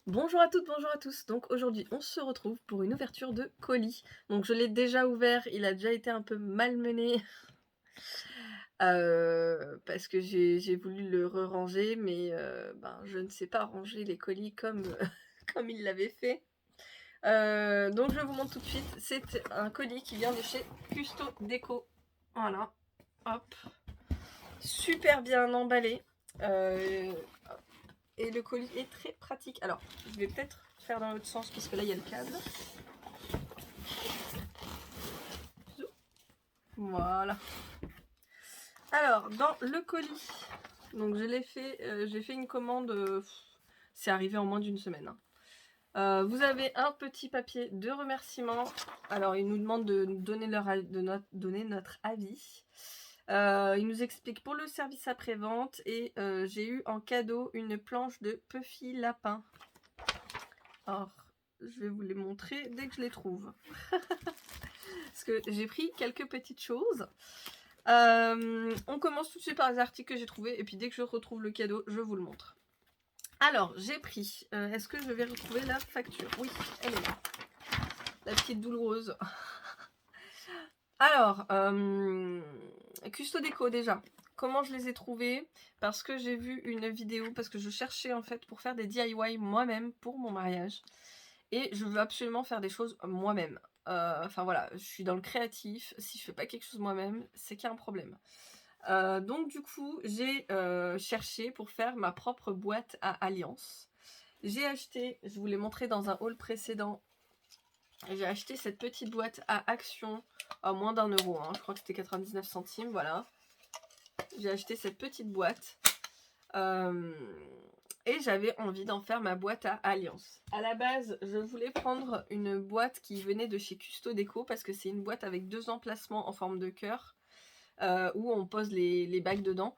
Bonjour à toutes, bonjour à tous. Donc aujourd'hui, on se retrouve pour une ouverture de colis. Donc je l'ai déjà ouvert, il a déjà été un peu malmené, parce que j'ai voulu le re-ranger, mais ben, je ne sais pas ranger les colis comme, comme il l'avait fait. Donc je vous montre tout de suite. C'est un colis qui vient de chez Custo Déco. Voilà, hop. Super bien emballé. Heu et le colis est très pratique. Alors, je vais peut-être faire dans l'autre sens parce que là, il y a le câble. Voilà. Alors, dans le colis, donc je l'ai fait, j'ai fait une commande, c'est arrivé en moins d'une semaine, hein. Vous avez un petit papier de remerciement. Alors, ils nous demandent de nous donner donner notre avis. Ils nous expliquent pour le service après-vente et j'ai eu en cadeau une planche de Puffy Lapin. Alors, je vais vous les montrer dès que je les trouve. Parce que j'ai pris quelques petites choses. On commence tout de suite par les articles que j'ai trouvés et puis dès que je retrouve le cadeau, je vous le montre. Alors, j'ai pris, est-ce que je vais retrouver la facture? Oui, elle est là. La petite douloureuse. Alors, Custo Déco déjà. Comment je les ai trouvés? Parce que j'ai vu une vidéo, parce que je cherchais en fait pour faire des DIY moi-même pour mon mariage. Et je veux absolument faire des choses moi-même. Enfin voilà, je suis dans le créatif. Si je fais pas quelque chose moi-même, c'est qu'il y a un problème. Donc du coup, j'ai cherché pour faire ma propre boîte à alliance. J'ai acheté, je vous l'ai montré dans un haul précédent, j'ai acheté cette petite boîte à Action à moins d'1 €, hein, je crois que c'était 99 centimes, voilà. J'ai acheté cette petite boîte et j'avais envie d'en faire ma boîte à alliance. À la base, je voulais prendre une boîte qui venait de chez Custo Déco parce que c'est une boîte avec 2 emplacements en forme de cœur. Où on pose les bagues dedans.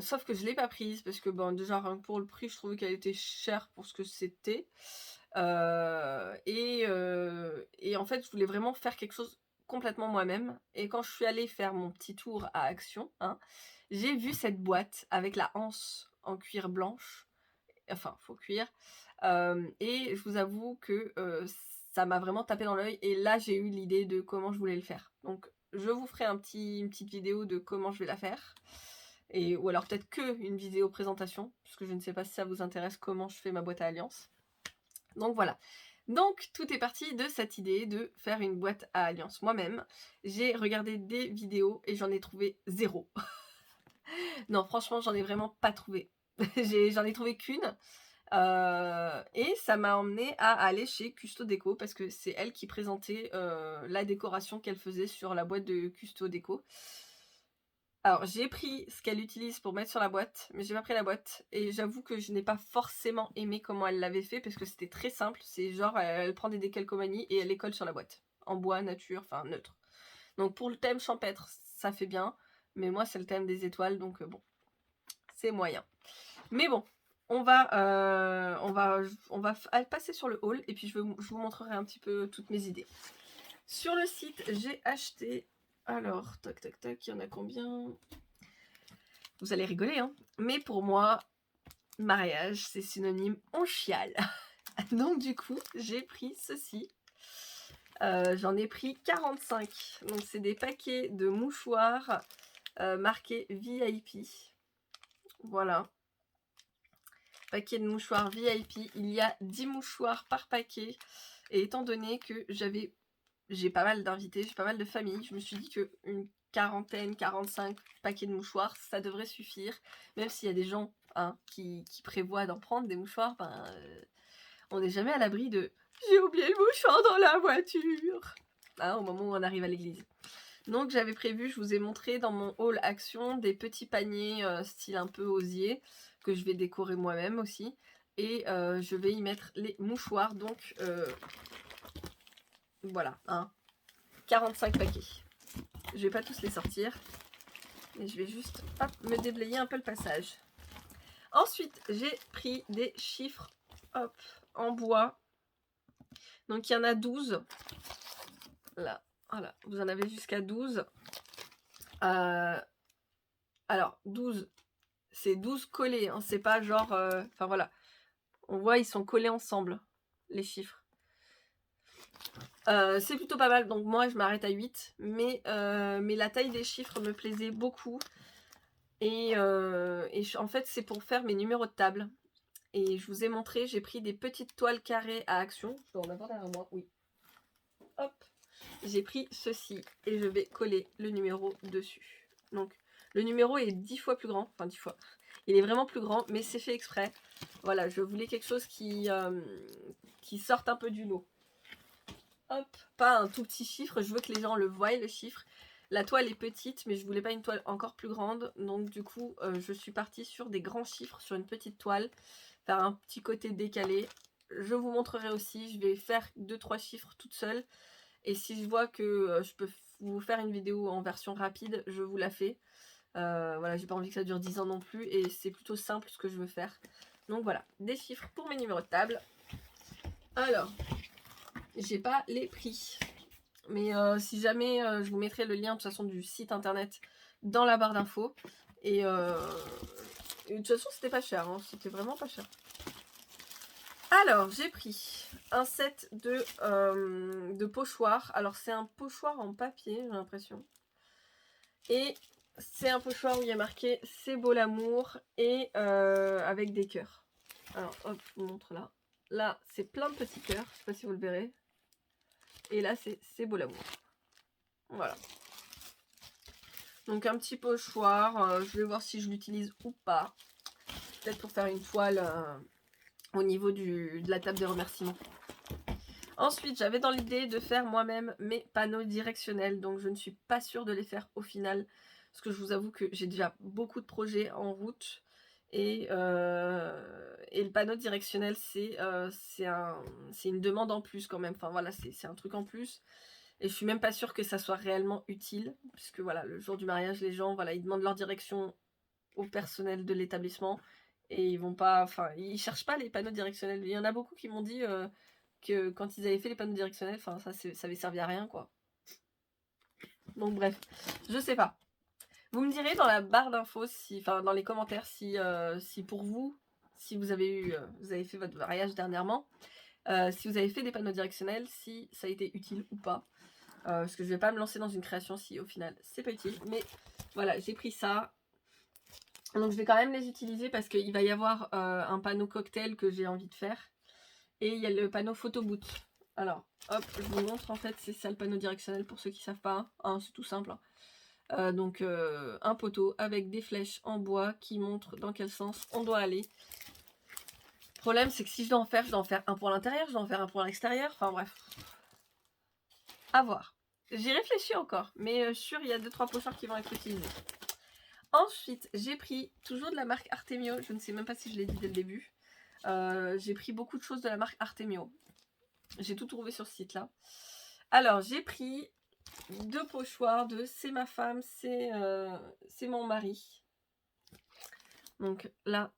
Sauf que je l'ai pas prise parce que bon, déjà rien que pour le prix, je trouvais qu'elle était chère pour ce que c'était. Et en fait, je voulais vraiment faire quelque chose complètement moi-même. Et quand je suis allée faire mon petit tour à Action, hein, j'ai vu cette boîte avec la anse en cuir blanche, enfin faux cuir. Et je vous avoue que ça m'a vraiment tapé dans l'œil. Et là, j'ai eu l'idée de comment je voulais le faire. Donc, je vous ferai une petite vidéo de comment je vais la faire. Ou alors peut-être une vidéo présentation, parce que je ne sais pas si ça vous intéresse comment je fais ma boîte à alliance. Donc voilà. Donc tout est parti de cette idée de faire une boîte à alliance moi-même. J'ai regardé des vidéos et j'en ai trouvé 0. Non, franchement, j'en ai vraiment pas trouvé. J'en ai trouvé qu'une. Et ça m'a emmenée à aller chez Custo Déco parce que c'est elle qui présentait la décoration qu'elle faisait sur la boîte de Custo Déco. Alors j'ai pris ce qu'elle utilise pour mettre sur la boîte, mais j'ai pas pris la boîte et j'avoue que je n'ai pas forcément aimé comment elle l'avait fait parce que c'était très simple, c'est genre elle prend des décalcomanies et elle les colle sur la boîte. En bois, nature, enfin neutre. Donc pour le thème champêtre, ça fait bien, mais moi c'est le thème des étoiles donc bon, c'est moyen. Mais bon, on va passer sur le haul et puis je vous montrerai un petit peu toutes mes idées. Sur le site, j'ai acheté, alors, tac tac tac, il y en a combien? Vous allez rigoler, hein, mais pour moi, mariage, c'est synonyme on chiale. Donc du coup, j'ai pris ceci. J'en ai pris 45. Donc c'est des paquets de mouchoirs marqués VIP. Voilà. Paquet de mouchoirs VIP. Il y a 10 mouchoirs par paquet. Et étant donné que j'ai pas mal d'invités, j'ai pas mal de familles, je me suis dit que une quarantaine, 45 paquets de mouchoirs, ça devrait suffire. Même s'il y a des gens qui prévoient d'en prendre des mouchoirs, on n'est jamais à l'abri de j'ai oublié le mouchoir dans la voiture, au moment où on arrive à l'église. Donc j'avais prévu, je vous ai montré dans mon haul Action des petits paniers style un peu osier que je vais décorer moi-même aussi. Et je vais y mettre les mouchoirs. Donc voilà, 45 paquets. Je vais pas tous les sortir. Mais je vais juste me déblayer un peu le passage. Ensuite, j'ai pris des chiffres en bois. Donc il y en a 12. Là, voilà, vous en avez jusqu'à 12. Alors, 12, c'est 12 collés, hein, c'est pas genre... Enfin voilà, On voit, ils sont collés ensemble, les chiffres. C'est plutôt pas mal, donc moi je m'arrête à 8, mais la taille des chiffres me plaisait beaucoup. Et en fait, c'est pour faire mes numéros de table. Et je vous ai montré, j'ai pris des petites toiles carrées à Action. Je dois en avoir derrière moi, oui. Hop, j'ai pris ceci et je vais coller le numéro dessus. Donc, le numéro est 10 fois plus grand, enfin 10 fois. Il est vraiment plus grand, mais c'est fait exprès. Voilà, je voulais quelque chose qui sorte un peu du lot. Hop, pas un tout petit chiffre, je veux que les gens le voient, le chiffre. La toile est petite, mais je voulais pas une toile encore plus grande. Donc du coup, je suis partie sur des grands chiffres, sur une petite toile. Faire un petit côté décalé. Je vous montrerai aussi, je vais faire 2-3 chiffres toute seule. Et si je vois que je peux vous faire une vidéo en version rapide, je vous la fais. Voilà, j'ai pas envie que ça dure 10 ans non plus. Et c'est plutôt simple ce que je veux faire. Donc voilà, des chiffres pour mes numéros de table. Alors, j'ai pas les prix. Mais si jamais, je vous mettrai le lien de toute façon du site internet dans la barre d'infos. Et de toute façon, c'était pas cher, hein, c'était vraiment pas cher. Alors, j'ai pris un set de pochoirs. Alors, c'est un pochoir en papier, j'ai l'impression. Et c'est un pochoir où il y a marqué « C'est beau l'amour » et avec des cœurs. Alors, hop, je vous montre là. Là, c'est plein de petits cœurs, je sais pas si vous le verrez. Et là, c'est beau l'amour. Voilà. Donc un petit pochoir, je vais voir si je l'utilise ou pas. Peut-être pour faire une toile au niveau de la table des remerciements. Ensuite, j'avais dans l'idée de faire moi-même mes panneaux directionnels. Donc je ne suis pas sûre de les faire au final. Parce que je vous avoue que j'ai déjà beaucoup de projets en route. Et le panneau directionnel, c'est une demande en plus quand même. Enfin voilà, c'est un truc en plus. Et je suis même pas sûre que ça soit réellement utile. Puisque voilà, le jour du mariage, les gens, voilà, ils demandent leur direction au personnel de l'établissement. Et ils vont pas, enfin, ils cherchent pas les panneaux directionnels. Il y en a beaucoup qui m'ont dit que quand ils avaient fait les panneaux directionnels, enfin, ça avait servi à rien, quoi. Donc bref, je sais pas. Vous me direz dans la barre d'infos, enfin dans les commentaires, si pour vous, si vous avez fait votre mariage dernièrement, si vous avez fait des panneaux directionnels, si ça a été utile ou pas. Parce que je vais pas me lancer dans une création si au final c'est pas utile. Mais voilà, j'ai pris ça. Donc je vais quand même les utiliser parce qu'il va y avoir un panneau cocktail que j'ai envie de faire. Et il y a le panneau photo boot. Alors, hop, je vous montre en fait, c'est ça le panneau directionnel pour ceux qui savent pas. Hein, c'est tout simple. Donc un poteau avec des flèches en bois qui montrent dans quel sens on doit aller. Le problème c'est que si je dois en faire un pour l'intérieur, je dois en faire un pour l'extérieur. Enfin bref. À voir. J'y réfléchis encore, mais sûr il y a 2-3 pochoirs qui vont être utilisés. Ensuite, j'ai pris toujours de la marque Artemio. Je ne sais même pas si je l'ai dit dès le début. J'ai pris beaucoup de choses de la marque Artemio. J'ai tout trouvé sur ce site-là. Alors, j'ai pris 2 pochoirs de C'est ma femme, c'est mon mari. Donc là,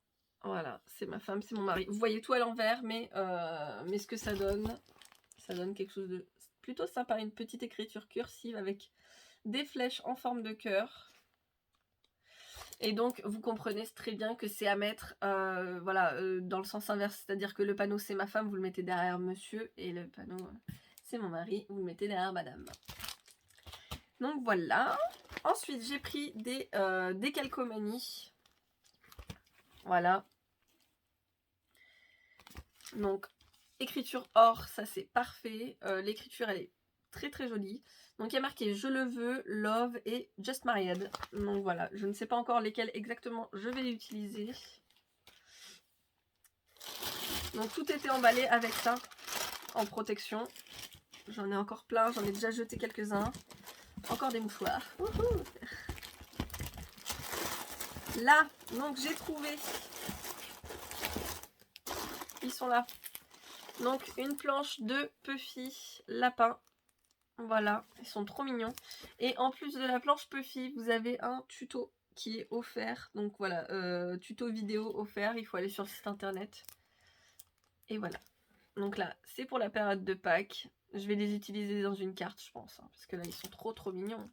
voilà, c'est ma femme, c'est mon mari. Vous voyez tout à l'envers, mais ce que ça donne quelque chose de plutôt sympa. Une petite écriture cursive avec des flèches en forme de cœur. Et donc, vous comprenez très bien que c'est à mettre voilà, dans le sens inverse. C'est-à-dire que le panneau c'est ma femme, vous le mettez derrière monsieur. Et le panneau c'est mon mari, vous le mettez derrière madame. Donc voilà. Ensuite, j'ai pris des calcomanies. Voilà. Donc, écriture or, ça c'est parfait. L'écriture, elle est très très jolie. Donc il y a marqué je le veux, love et just married. Donc voilà, je ne sais pas encore lesquels exactement je vais utiliser. Donc tout était emballé avec ça en protection. J'en ai encore plein, j'en ai déjà jeté quelques-uns. Encore des mouchoirs. Wouhou. Là, donc j'ai trouvé. Ils sont là. Donc une planche de Puffy lapin. Voilà, ils sont trop mignons. Et en plus de la planche Puffy, vous avez un tuto qui est offert. Donc voilà, tuto vidéo offert. Il faut aller sur le site internet. Et voilà. Donc là, c'est pour la période de Pâques. Je vais les utiliser dans une carte, je pense. Hein, parce que là, ils sont trop mignons.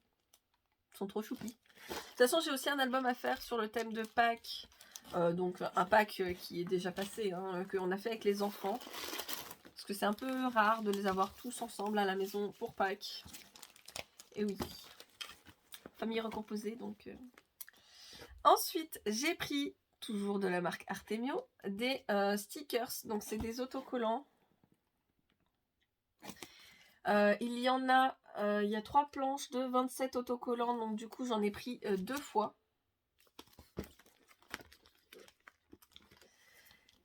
Ils sont trop choupis. De toute façon, j'ai aussi un album à faire sur le thème de Pâques. Donc un pack qui est déjà passé, hein, qu'on a fait avec les enfants. Parce que c'est un peu rare de les avoir tous ensemble à la maison pour Pâques. Et oui, famille recomposée donc. Ensuite, j'ai pris, toujours de la marque Artemio, des stickers. Donc c'est des autocollants. Il y en a, il y a 3 planches de 27 autocollants. Donc du coup, j'en ai pris 2 fois.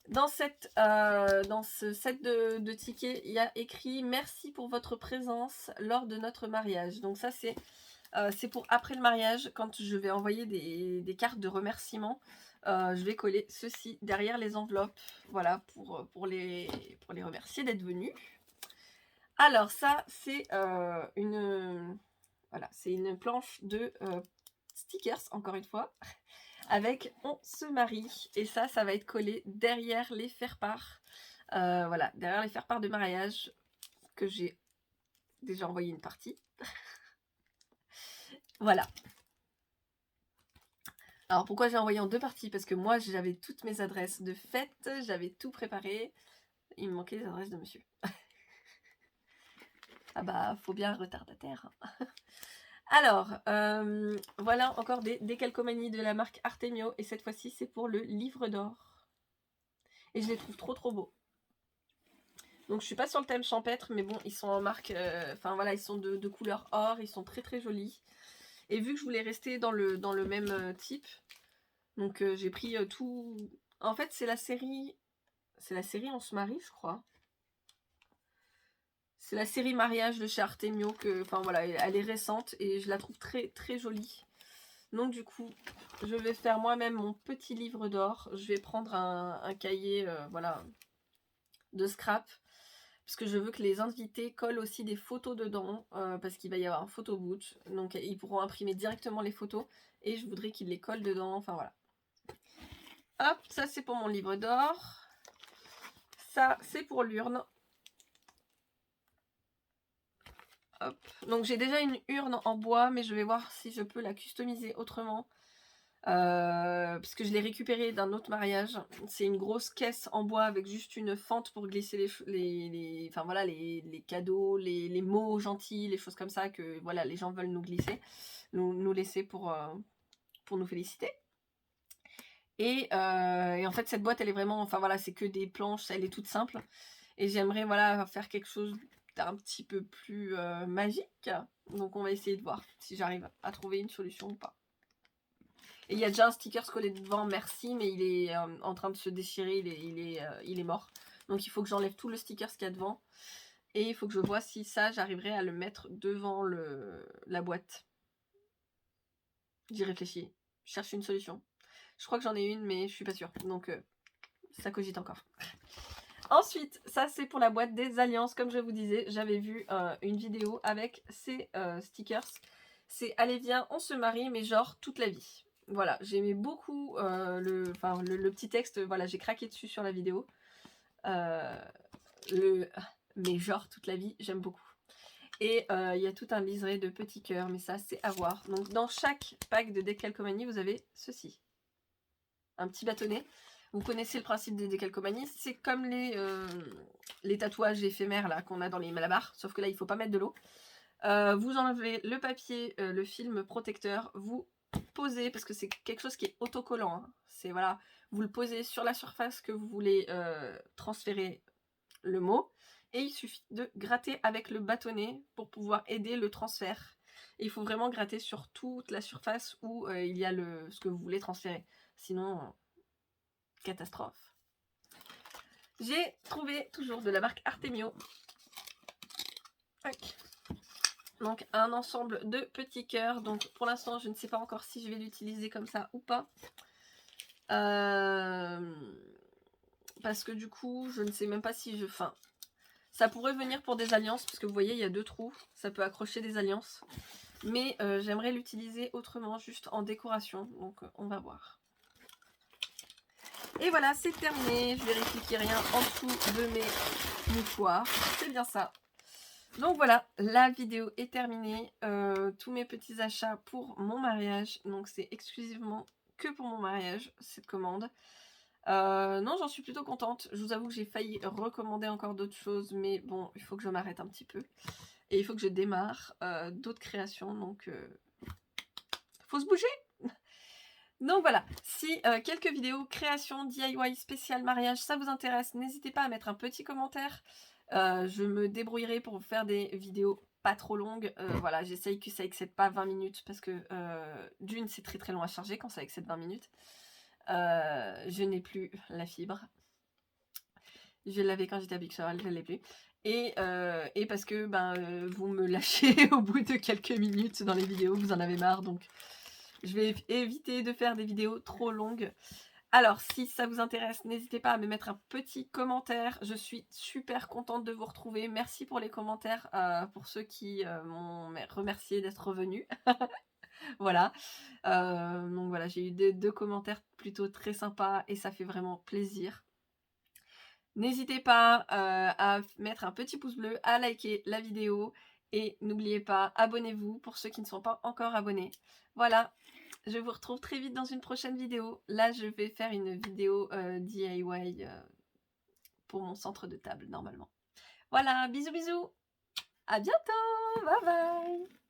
Dans ce set de tickets, il y a écrit « Merci pour votre présence lors de notre mariage ». Donc ça, c'est pour après le mariage, quand je vais envoyer des cartes de remerciement. Je vais coller ceci derrière les enveloppes, voilà, pour les remercier d'être venus. Alors ça, c'est voilà, c'est une planche de stickers, encore une fois, avec « On se marie ». Et ça va être collé derrière les faire-part. Voilà, derrière les faire-part de mariage, que j'ai déjà envoyé une partie. Voilà. Alors pourquoi j'ai envoyé en 2 parties? Parce que moi j'avais toutes mes adresses de fête, j'avais tout préparé. Il me manquait les adresses de monsieur. Ah bah, faut bien un retardataire. Alors, voilà encore des calcomanies de la marque Artemio. Et cette fois-ci, c'est pour le livre d'or. Et je les trouve trop beaux. Donc je suis pas sur le thème champêtre, mais bon, ils sont en marque... Enfin voilà, ils sont de couleur or, ils sont très jolis. Et vu que je voulais rester dans le même type, donc j'ai pris tout... En fait, c'est la série... C'est la série On se marie, je crois. C'est la série mariage de chez Artemio. Enfin voilà, elle est récente et je la trouve très jolie. Donc du coup, je vais faire moi-même mon petit livre d'or. Je vais prendre un cahier voilà, de scrap. Parce que je veux que les invités collent aussi des photos dedans. Parce qu'il va y avoir un photo boot. Donc ils pourront imprimer directement les photos. Et je voudrais qu'ils les collent dedans. Enfin voilà. Hop, ça c'est pour mon livre d'or. Ça c'est pour l'urne. Hop. Donc j'ai déjà une urne en bois, mais je vais voir si je peux la customiser autrement. Parce que je l'ai récupérée d'un autre mariage. C'est une grosse caisse en bois avec juste une fente pour glisser enfin, voilà, les cadeaux, les mots gentils, les choses comme ça que voilà, les gens veulent nous glisser, nous laisser pour nous féliciter. Et en fait cette boîte elle est vraiment, enfin voilà, c'est que des planches, elle est toute simple. Et j'aimerais voilà, faire quelque chose d'un petit peu plus magique. Donc on va essayer de voir si j'arrive à trouver une solution ou pas. Et il y a déjà un sticker collé devant, merci, mais il est en train de se déchirer, il est mort. Donc il faut que j'enlève tout le sticker qu'il y a devant. Et il faut que je vois si ça, j'arriverai à le mettre devant la boîte. J'y réfléchis. Je cherche une solution. Je crois que j'en ai une, mais je suis pas sûre. Donc ça cogite encore. Ensuite, ça c'est pour la boîte des alliances. Comme je vous disais, j'avais vu une vidéo avec ces stickers. C'est « Allez viens, on se marie, mais genre toute la vie ». Voilà, j'aimais beaucoup le petit texte. Voilà, j'ai craqué dessus sur la vidéo. Mais genre toute la vie, j'aime beaucoup. Et il y a tout un liseré de petits cœurs, mais ça c'est à voir. Donc dans chaque pack de décalcomanie, vous avez ceci. Un petit bâtonnet. Vous connaissez le principe des décalcomanies, c'est comme les tatouages éphémères là qu'on a dans les malabars, sauf que là il ne faut pas mettre de l'eau. Vous enlevez le papier, le film protecteur, vous posez, parce que c'est quelque chose qui est autocollant, hein. C'est voilà, vous le posez sur la surface que vous voulez transférer le mot, et il suffit de gratter avec le bâtonnet pour pouvoir aider le transfert. Et il faut vraiment gratter sur toute la surface où il y a ce que vous voulez transférer. Sinon, catastrophe. J'ai trouvé toujours de la marque Artemio. Donc un ensemble de petits cœurs. Donc pour l'instant, je ne sais pas encore si je vais l'utiliser comme ça ou pas. Parce que du coup, je ne sais même pas si je... Enfin, ça pourrait venir pour des alliances, parce que vous voyez, il y a 2 trous. Ça peut accrocher des alliances. Mais j'aimerais l'utiliser autrement, juste en décoration. Donc on va voir. Et voilà, c'est terminé. Je vérifie qu'il n'y a rien en dessous de mes mouchoirs. C'est bien ça. Donc voilà, la vidéo est terminée. Tous mes petits achats pour mon mariage. Donc c'est exclusivement que pour mon mariage, cette commande. Non, j'en suis plutôt contente. Je vous avoue que j'ai failli recommander encore d'autres choses, mais bon, il faut que je m'arrête un petit peu. Et il faut que je démarre d'autres créations, donc faut se bouger. Donc voilà, si quelques vidéos création DIY spécial mariage, ça vous intéresse, n'hésitez pas à mettre un petit commentaire. Je me débrouillerai pour vous faire des vidéos pas trop longues. Voilà, j'essaye que ça excède pas 20 minutes parce que d'une, c'est très très long à charger quand ça excède 20 minutes. Je n'ai plus la fibre. Je l'avais quand j'étais à Bixel, je ne l'ai plus. Et parce que vous me lâchez au bout de quelques minutes dans les vidéos, vous en avez marre, donc je vais éviter de faire des vidéos trop longues. Alors, si ça vous intéresse, n'hésitez pas à me mettre un petit commentaire. Je suis super contente de vous retrouver. Merci pour les commentaires, pour ceux qui m'ont remercié d'être revenus. Voilà. Donc voilà, j'ai eu deux commentaires plutôt très sympas et ça fait vraiment plaisir. N'hésitez pas à mettre un petit pouce bleu, à liker la vidéo et n'oubliez pas, abonnez-vous pour ceux qui ne sont pas encore abonnés. Voilà, je vous retrouve très vite dans une prochaine vidéo. Là, je vais faire une vidéo DIY pour mon centre de table, normalement. Voilà, bisous bisous, à bientôt, bye bye.